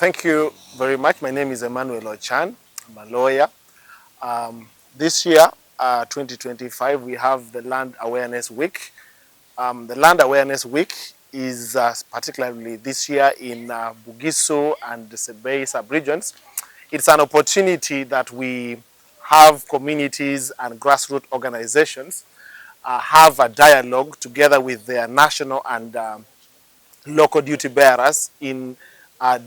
Thank you very much. My name is Emmanuel Ochan. I'm a lawyer. This year, 2025, we have the Land Awareness Week. The Land Awareness Week is particularly this year in Bugisu and Sebei sub-regions. It's an opportunity that we have communities and grassroots organizations have a dialogue together with their national and local duty bearers in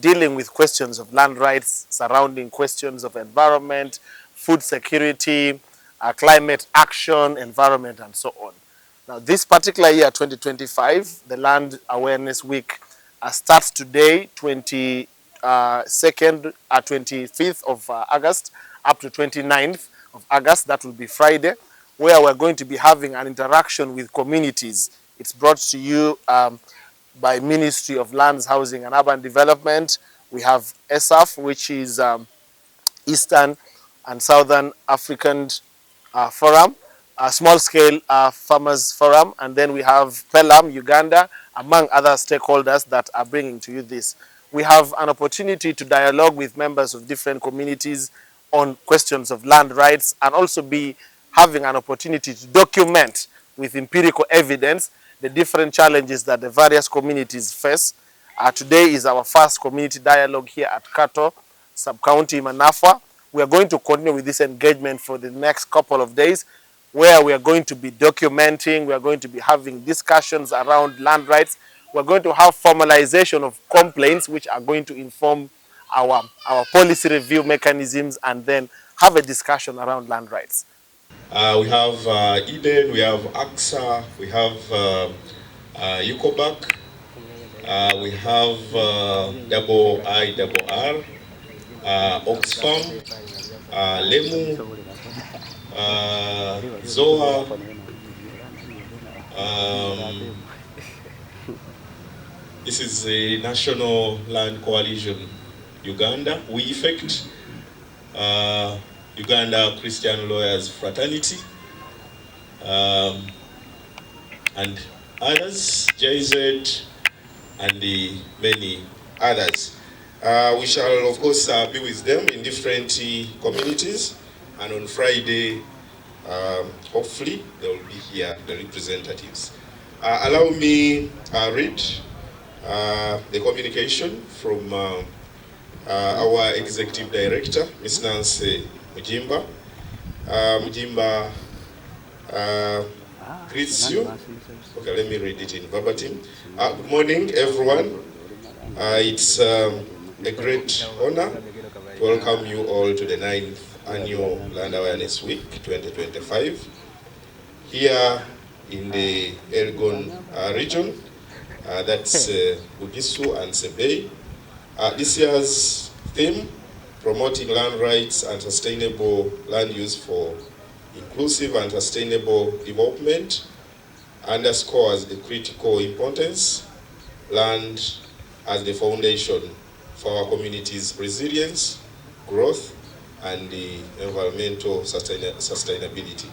dealing with questions of land rights, surrounding questions of environment, food security, climate action, environment, and so on. Now, this particular year, 2025, the Land Awareness Week starts today, 25th of August, up to 29th of August. That will be Friday, where we're going to be having an interaction with communities. It's brought to you by Ministry of Lands, Housing and Urban Development. We have ESAF, which is Eastern and Southern African Forum, a small-scale farmers forum, and then we have PELAM, Uganda, among other stakeholders that are bringing to you this. We have an opportunity to dialogue with members of different communities on questions of land rights, and also be having an opportunity to document with empirical evidence the different challenges that the various communities face. Today is our first community dialogue here at Kato, sub-county Manafwa. We are going to continue with this engagement for the next couple of days, where we are going to be documenting, we are going to be having discussions around land rights. We're going to have formalization of complaints, which are going to inform our policy review mechanisms, and then have a discussion around land rights. We have Eden, we have AXA, we have Yukobac, we have IIRR, Oxfam, Lemu, Zoa, this is the National Land Coalition Uganda, We Effect, Uganda Christian Lawyers Fraternity, and others, JZ, and many others. We shall, of course, be with them in different communities, and on Friday, hopefully, they will be here, the representatives. Allow me read the communication from our Executive Director, Ms. Nancy Mujimba. Mujimba greets you. Okay, let me read it in verbatim. Good morning, everyone. It's a great honor to welcome you all to the 9th Annual Land Awareness Week 2025 here in the Elgon region. That's Bugisu and Sebei. This year's theme, promoting land rights and sustainable land use for inclusive and sustainable development, underscores the critical importance land as the foundation for our community's resilience, growth, and the environmental sustainability.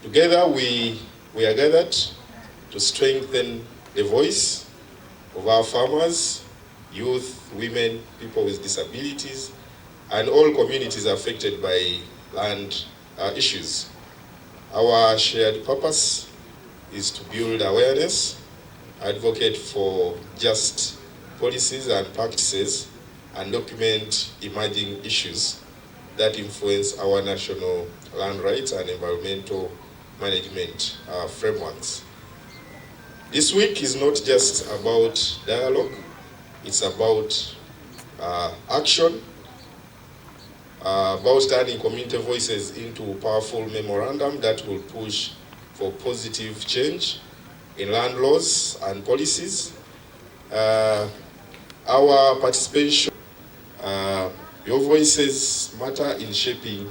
Together, we are gathered to strengthen the voice of our farmers, youth, women, people with disabilities, and all communities affected by land issues. Our shared purpose is to build awareness, advocate for just policies and practices, and document emerging issues that influence our national land rights and environmental management frameworks. This week is not just about dialogue, it's about action, about turning community voices into powerful memorandum that will push for positive change in land laws and policies. Our participation, your voices matter in shaping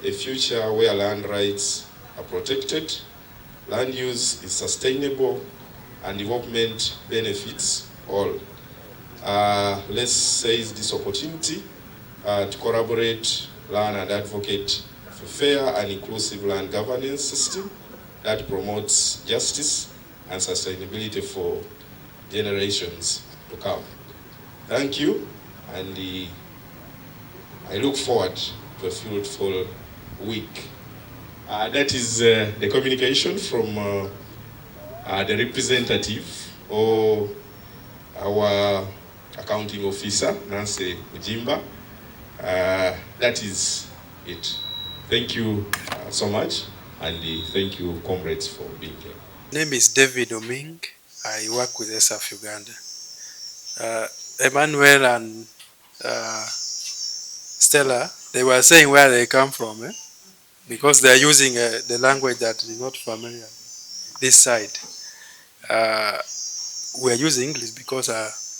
a future where land rights are protected, land use is sustainable, and development benefits all. Let's seize this opportunity to collaborate, learn, and advocate for fair and inclusive land governance system that promotes justice and sustainability for generations to come. Thank you. and I look forward to a fruitful week. That is the communication from the representative or our accounting officer, Nancy Ujimba. That is it. Thank you so much, and thank you, comrades, for being here. My name is David Oming. I work with SF Uganda. Emmanuel and Stella, they were saying where they come from, because they are using the language that is not familiar this side. We are using English because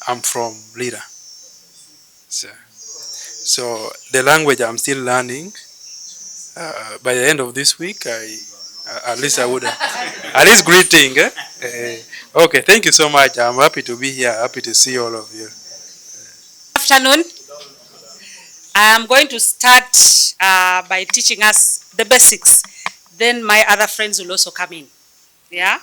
I'm from Lira. So the language I'm still learning. By the end of this week, at least I would at least greeting. Okay, thank you so much. I'm happy to be here. Happy to see all of you. Afternoon. I'm going to start by teaching us the basics. Then my other friends will also come in. Yeah.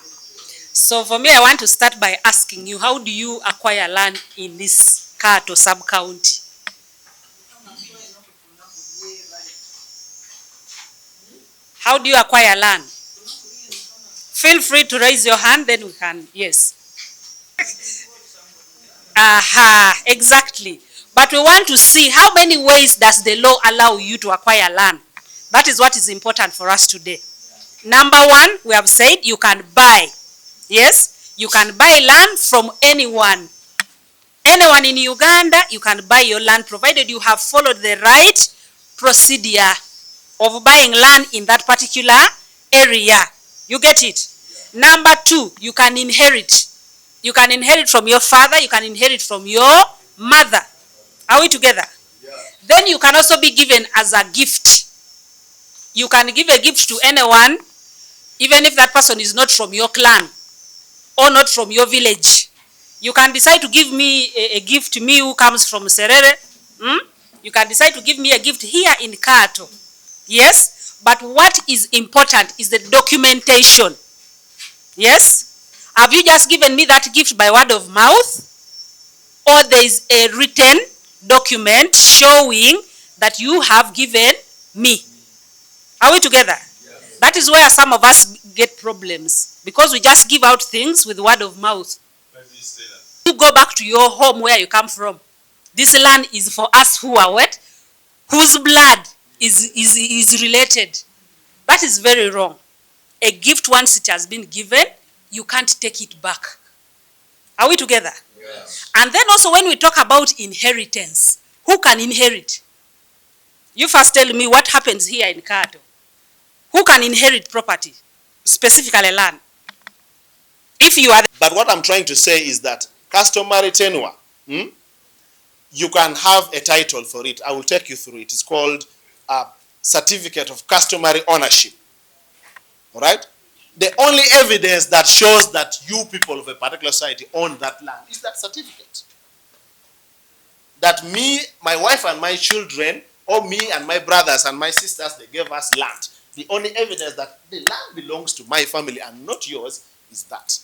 So for me, I want to start by asking you, how do you acquire land in this Kato sub-county? How do you acquire land? Feel free to raise your hand, then we can, yes. Aha, exactly. But we want to see how many ways does the law allow you to acquire land. That is what is important for us today. Number one, we have said you can buy. Yes, you can buy land from anyone. Anyone in Uganda, you can buy your land provided you have followed the right procedure of buying land in that particular area. You get it? Number two, you can inherit. You can inherit from your father, you can inherit from your mother. Are we together? Yeah. Then you can also be given as a gift. You can give a gift to anyone, even if that person is not from your clan or not from your village. You can decide to give me a gift, me who comes from Serere. You can decide to give me a gift here in Kato. Yes? But what is important is the documentation. Yes? Have you just given me that gift by word of mouth? Or there is a written document showing that you have given me? Are we together? Yes. That is where some of us get problems, because we just give out things with word of mouth. You go back to your home where you come from. This land is for us who are what? Whose blood is related. That is very wrong. A gift, once it has been given, you can't take it back. Are we together? Yes. And then also when we talk about inheritance, who can inherit? You first tell me what happens here in Kato. Who can inherit property, specifically land? If you are. But what I'm trying to say is that customary tenure, you can have a title for it. I will take you through it. It's called a certificate of customary ownership. All right? The only evidence that shows that you people of a particular society own that land is that certificate. That me, my wife and my children, or me and my brothers and my sisters, they gave us land. The only evidence that the land belongs to my family and not yours is that.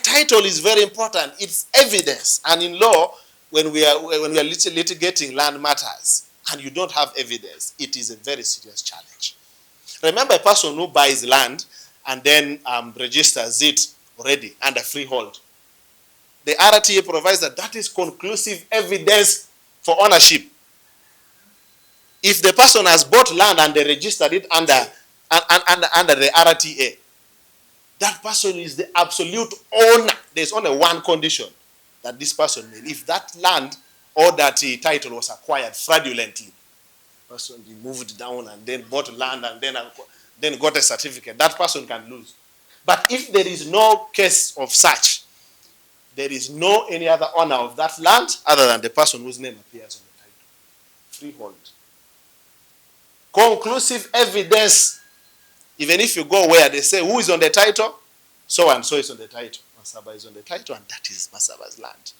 Title is very important. It's evidence. And in law, when we are litigating land matters and you don't have evidence, it is a very serious challenge. Remember, a person who buys land and then registers it already under freehold. The RTA provides that is conclusive evidence for ownership. If the person has bought land and they registered it under the RTA, that person is the absolute owner. There's only one condition that this person made. If that land or that title was acquired fraudulently, person moved down and then bought land and then got a certificate, that person can lose. But if there is no case of such, there is no any other owner of that land other than the person whose name appears on the title. Freehold. Conclusive evidence. Even if you go where they say who is on the title, so and so is on the title. Masaba is on the title and that is Masaba's land.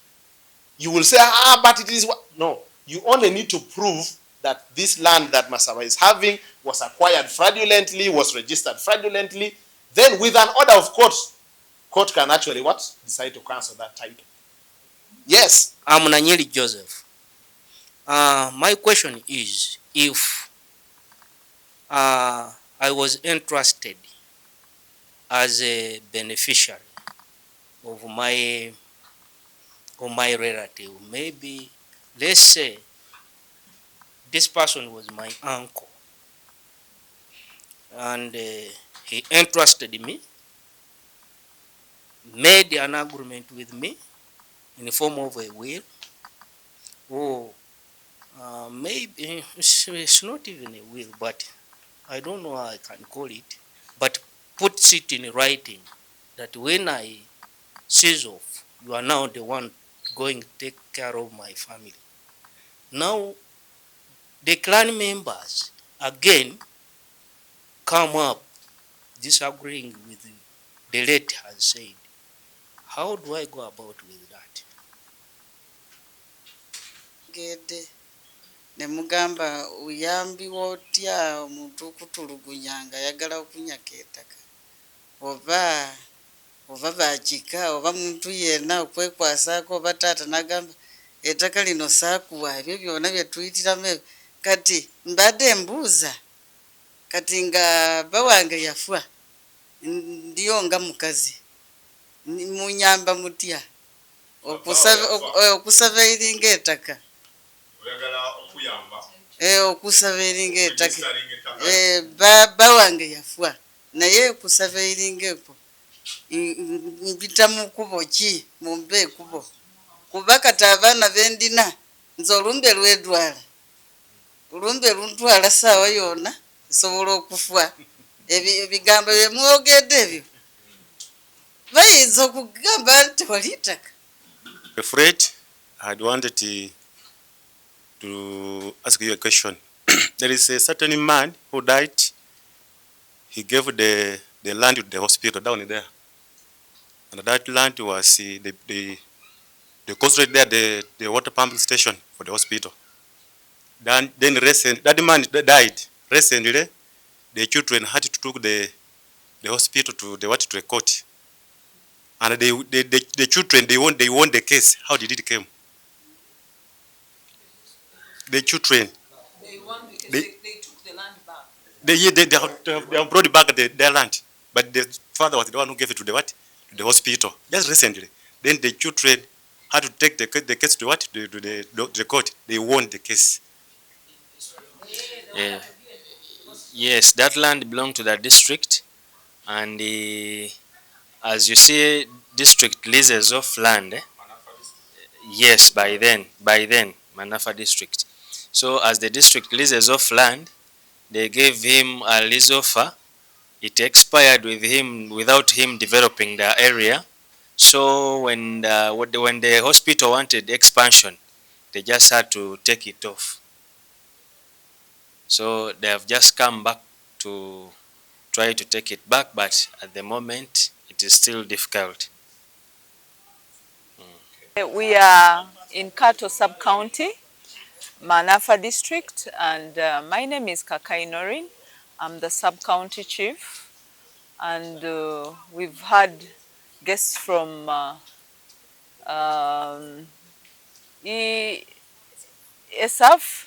You will say, but it is what? No. You only need to prove that this land that Masaba is having was acquired fraudulently, was registered fraudulently. Then with an order of court can actually what? Decide to cancel that title. Yes. I'm Nanyeli Joseph. My question is, if I was interested as a beneficiary of my relative, maybe let's say this person was my uncle, and he entrusted me, made an agreement with me in the form of a will, or maybe it's not even a will, but I don't know how I can call it, but puts it in writing that when I cease off, you are now the one going to take care of my family. Now, the clan members again come up disagreeing with the late has said. How do I go about with that? Gede nemugamba uyambi wotya omuntu okutulugunyanga ayagala okunyaka ettaka oba bakika oba muntu yenna okwekwasaako oba taata nagamba ettaka lino saakuwa ebyo byonna byetuyitiramu kati mbadde embuuza kati nga bawange yafa ndiyo nga mukazi munyamba mutya okusaba eringa ettaka okusaba eringa ettaka baba wange yafa naye kusaba eringa ekwo mpita mu kkubo ki mumpe ekkubo kuba kati abaana bendina nze olumbe lwedwala olumbe luntwala saawa yonna nsobola okufa ebigambo byemwogedde ebyo bayinza okugamba nti wali ttaka. Fred, I had wanted to ask you a question. There is a certain man who died. He gave the land to the hospital down there. And that land was the constructed there the water pumping station for the hospital. Then recently, that man died. Recently, the children had to take the hospital to the court. And the children, they won the case. How did it come? The children. They won because they took the land back. They have brought back their land. But the father was the one who gave it to the hospital. Just recently. Then the children had to take the case to the court. They won the case. Yes, that land belonged to the district, and as you see, district leases of land. Yes, by then, Manafa district. So as the district leases of land, they gave him a lease offer. It expired with him without him developing the area. So when the hospital wanted expansion, they just had to take it off. So they have just come back to try to take it back, but at the moment it is still difficult. We are in Kato sub-county, Manafa district, and my name is Kakai Norin. I'm the sub-county chief, and we've had guests from ESF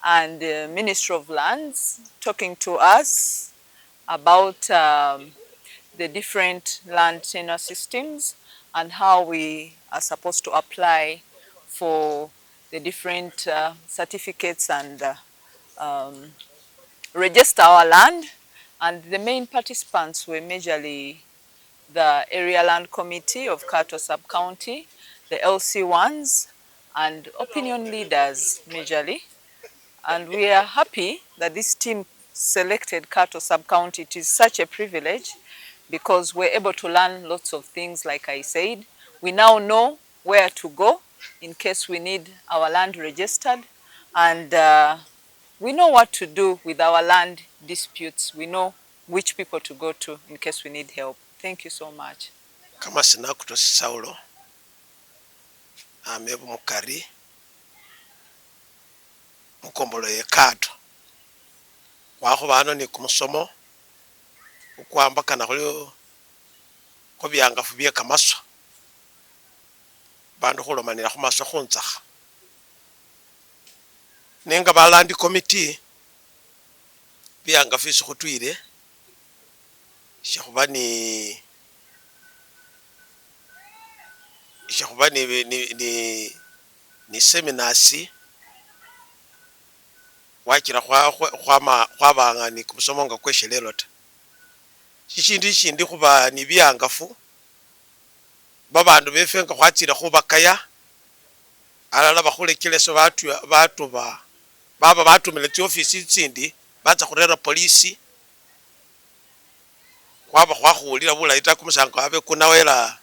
and the Ministry of Lands talking to us about the different land tenure systems and how we are supposed to apply for the different certificates and register our land. And the main participants were majorly the Area Land Committee of Kato Sub-County, the LC1s, and opinion leaders majorly. And we are happy that this team selected Kato Sub-County. It is such a privilege because we're able to learn lots of things, like I said. We now know where to go in case we need our land registered, and we know what to do with our land disputes. We know which people to go to in case we need help. Thank you so much. Kama sina kutosi Saulo amebu mukari mukombolo ye Kato waho bano ni kumusomo ukwambakana khulyo ko byangafu bye kamaso bandu khulomanila khumaso khunzakha nenga balandi committee byangafu isi khutwile shekhuba ni seminars wakira khwabanga ni kumusomo nga kweshelelo ta shishindi shindi khuba ni byangafu babandu befe nga khwatsile khubakaya alala bakhulekeleso batu baba batumile tsiofisi tsindi batsa khurera polisi khwaba khwakhulila bulayi ta kumusango abe kunawela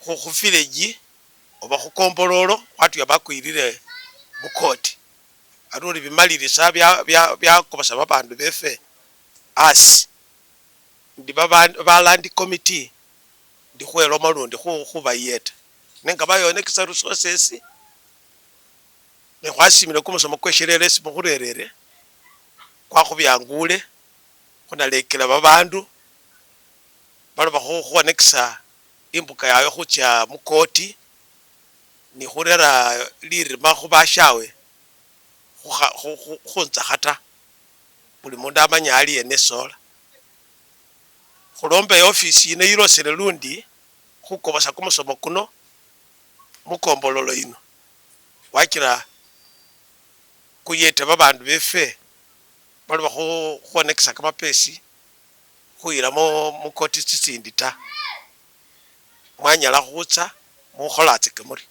khu village oba khukombololo khwatuya bakwilile mukoti aluli bimalilisa byakobasa babandu befe asi ndi balandi committee ndi khweloma lundi khubayeta nenga bayonekisa resources nekhwasimile kumusomo kweshelelo esi mukhurerere khwakhubyangule khunalekela babandu baloba khwonekisa imbuka yawe khucha mukoti ni khurera lirima khubashawe khunzakha ta buli mundu amanya aliye nesola khulomba eofisi yino yilosele lundi khukobasa kumusomo kuno mukombololo yino wakira kuyeta babandu befe baloba khwonekisa kamapesi khuyilamo mukoti tsitsindi ta mwanyala khutsa mukholatse kemuri